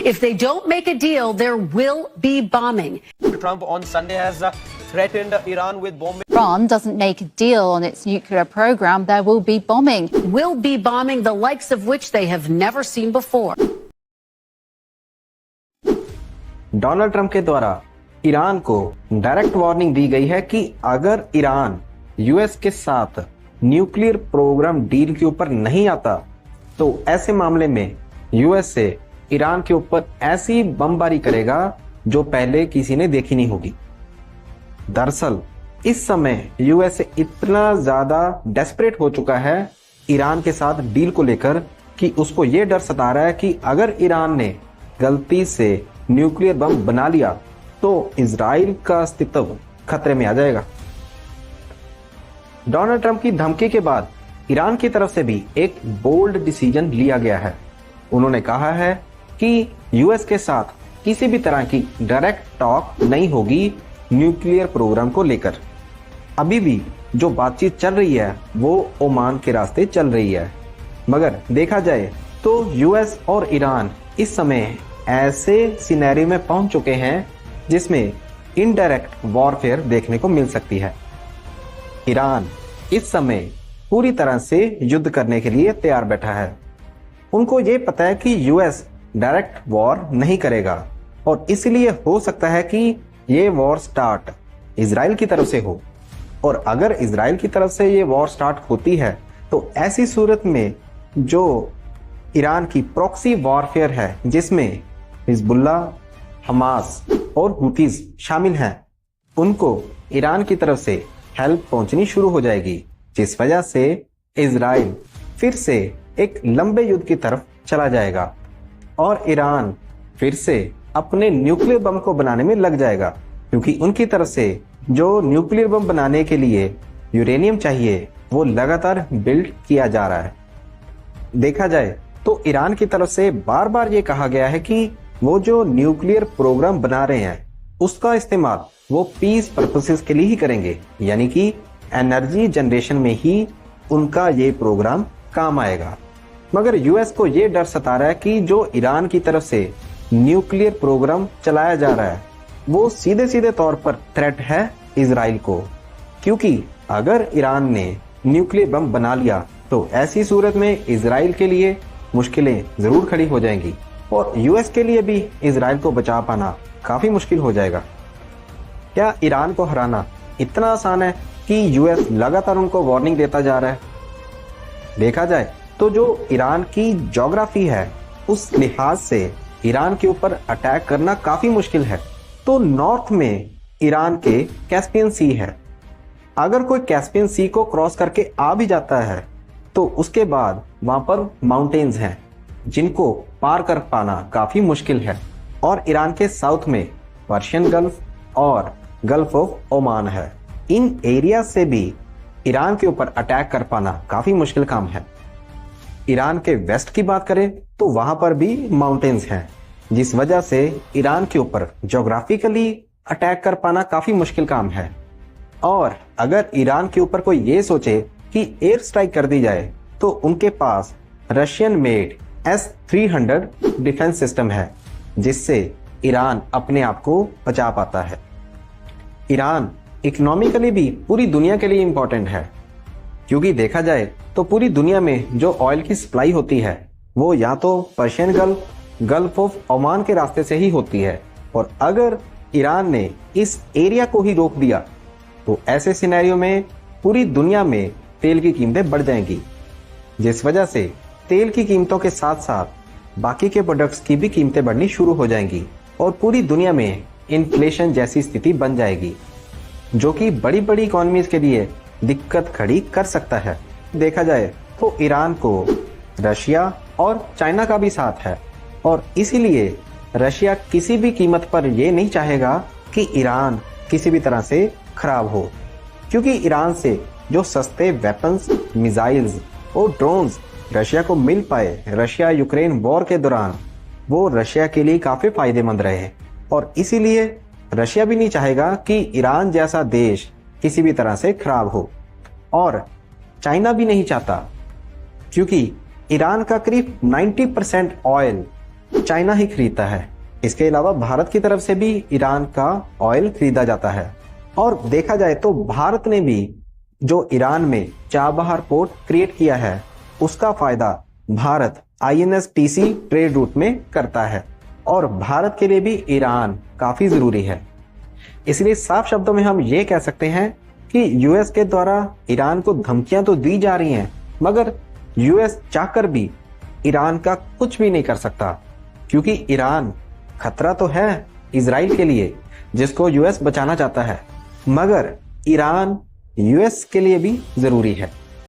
If they don't make a deal, there will be bombing. Trump on Sunday has threatened Iran with bombing. Iran doesn't make a deal on its nuclear program, there will be bombing. Will be bombing the likes of which they have never seen before. Donald Trump के द्वारा Iran को direct warning दी गई है कि अगर Iran US के साथ nuclear programme deal के ऊपर नहीं आता तो ऐसे मामले में यूएस से ईरान के ऊपर ऐसी बमबारी करेगा जो पहले किसी ने देखी नहीं होगी। दरअसल इस समय यूएस इतना ज्यादा डेस्परेट हो चुका है ईरान के साथ डील को लेकर कि उसको ये डर सता रहा है कि अगर ईरान ने गलती से न्यूक्लियर बम बना लिया तो इजराइल का अस्तित्व खतरे में आ जाएगा। डोनाल्ड ट्रंप की धमकी के बाद ईरान की तरफ से भी एक बोल्ड डिसीजन लिया गया है। उन्होंने कहा है कि यूएस के साथ किसी भी तरह की डायरेक्ट टॉक नहीं होगी न्यूक्लियर प्रोग्राम को लेकर। अभी भी जो बातचीत चल रही है वो ओमान के रास्ते चल रही है, मगर देखा जाए तो यूएस और ईरान इस समय ऐसे सिनेरियो में पहुंच चुके हैं जिसमें इनडायरेक्ट वॉरफेयर देखने को मिल सकती है। ईरान इस समय पूरी तरह से युद्ध करने के लिए तैयार बैठा है। उनको ये पता है कि यूएस डायरेक्ट वॉर नहीं करेगा और इसलिए हो सकता है कि ये वॉर स्टार्ट इजराइल की तरफ से हो, और अगर इजराइल की तरफ से ये वॉर स्टार्ट होती है तो ऐसी सूरत में जो ईरान की प्रॉक्सी वॉरफेयर है जिसमें हिजबुल्ला, हमास और हुतीज शामिल हैं, उनको ईरान की तरफ से हेल्प पहुंचनी शुरू हो जाएगी, जिस वजह से इजराइल फिर से एक लंबे युद्ध की तरफ चला जाएगा और ईरान फिर से अपने न्यूक्लियर बम को बनाने में लग जाएगा, क्योंकि उनकी तरफ से जो न्यूक्लियर बम बनाने के लिए यूरेनियम चाहिए वो लगातार बिल्ड किया जा रहा है। देखा जाए तो ईरान की तरफ से बार बार ये कहा गया है कि वो जो न्यूक्लियर प्रोग्राम बना रहे हैं उसका इस्तेमाल वो पीस पर्पसेस के लिए ही करेंगे, यानी कि एनर्जी जनरेशन में ही उनका ये प्रोग्राम काम आएगा। मगर यूएस को ये डर सता रहा है कि जो ईरान की तरफ से न्यूक्लियर प्रोग्राम चलाया जा रहा है वो सीधे सीधे तौर पर थ्रेट है इजराइल को, क्योंकि अगर ईरान ने न्यूक्लियर बम बना लिया तो ऐसी सूरत में इजराइल के लिए मुश्किलें जरूर खड़ी हो जाएंगी और यूएस के लिए भी इजराइल को बचा पाना काफी मुश्किल हो जाएगा। क्या ईरान को हराना इतना आसान है कि यूएस लगातार उनको वार्निंग देता जा रहा है? देखा जाए तो जो ईरान की ज्योग्राफी है उस लिहाज से ईरान के ऊपर अटैक करना काफी मुश्किल है। तो नॉर्थ में ईरान के कैस्पियन सी है। अगर कोई कैस्पियन सी को क्रॉस करके आ भी जाता है तो उसके बाद वहां पर माउंटेन्स हैं जिनको पार कर पाना काफी मुश्किल है, और ईरान के साउथ में पर्शियन गल्फ और गल्फ ऑफ ओमान है। इन एरिया से भी ईरान के ऊपर अटैक कर पाना काफी मुश्किल काम है। ईरान के वेस्ट की बात करें तो वहां पर भी माउंटेन्स हैं, जिस वजह से ईरान के ऊपर ज्योग्राफिकली अटैक कर पाना काफी मुश्किल काम है। और अगर ईरान के ऊपर कोई ये सोचे कि एयर स्ट्राइक कर दी जाए तो उनके पास Russian made S-300 defence system है, जिससे ईरान अपने आप को बचा पाता है। ईरान इकोनॉमिकली भी पूरी दुनिया के लिए इंपॉर्टेंट है, क्योंकि देखा जाए तो पूरी दुनिया में जो ऑयल की सप्लाई होती है वो या तो Persian gulf, gulf of Oman के रास्ते से ही होती है, और अगर ईरान ने इस एरिया को ही रोक दिया तो ऐसे सिनेरियो में पूरी दुनिया में तेल की कीमतें बढ़ जाएंगी, जिस वजह से तेल की कीमतों के साथ साथ बाकी के प्रोडक्ट्स की भी कीमतें बढ़नी शुरू हो जाएंगी और पूरी दुनिया में इन्फ्लेशन जैसी स्थिति बन जाएगी, जो कि बड़ी बड़ी इकोनॉमीज के लिए दिक्कत खड़ी कर सकता है। देखा जाए तो ईरान को रशिया और चाइना का भी साथ है, और इसीलिए रशिया किसी भी कीमत पर यह नहीं चाहेगा कि ईरान किसी भी तरह से खराब हो, क्योंकि ईरान से जो सस्ते वेपन्स, मिसाइल्स और ड्रोन्स रशिया को मिल पाए रशिया यूक्रेन वॉर के दौरान, वो रशिया के लिए काफी फायदेमंद रहे, और इसीलिए रशिया भी नहीं चाहेगा कि ईरान जैसा देश किसी भी तरह से खराब हो, और चाइना भी नहीं चाहता, क्योंकि ईरान का करीब 90% ऑयल चाइना ही खरीदता है। इसके अलावा भारत की तरफ से भी ईरान का ऑयल खरीदा जाता है। और देखा जाए तो भारत ने भी जो ईरान में चाबहार पोर्ट क्रिएट किया है, उसका फायदा भारत INSTC ट्रेड रूट में करता है और भारत के लिए भी ईरान काफी जरूरी है। इसलिए साफ शब्दों में हम ये कह सकते हैं कि यूएस के द्वारा ईरान को धमकियां तो दी जा रही हैं, मगर यूएस चाहकर भी ईरान का कुछ भी नहीं कर सकता, क्योंकि ईरान खतरा तो है इजराइल के लिए, जिसको यूएस बचाना चाहता है, मगर ईरान यूएस के लिए भी जरूरी है।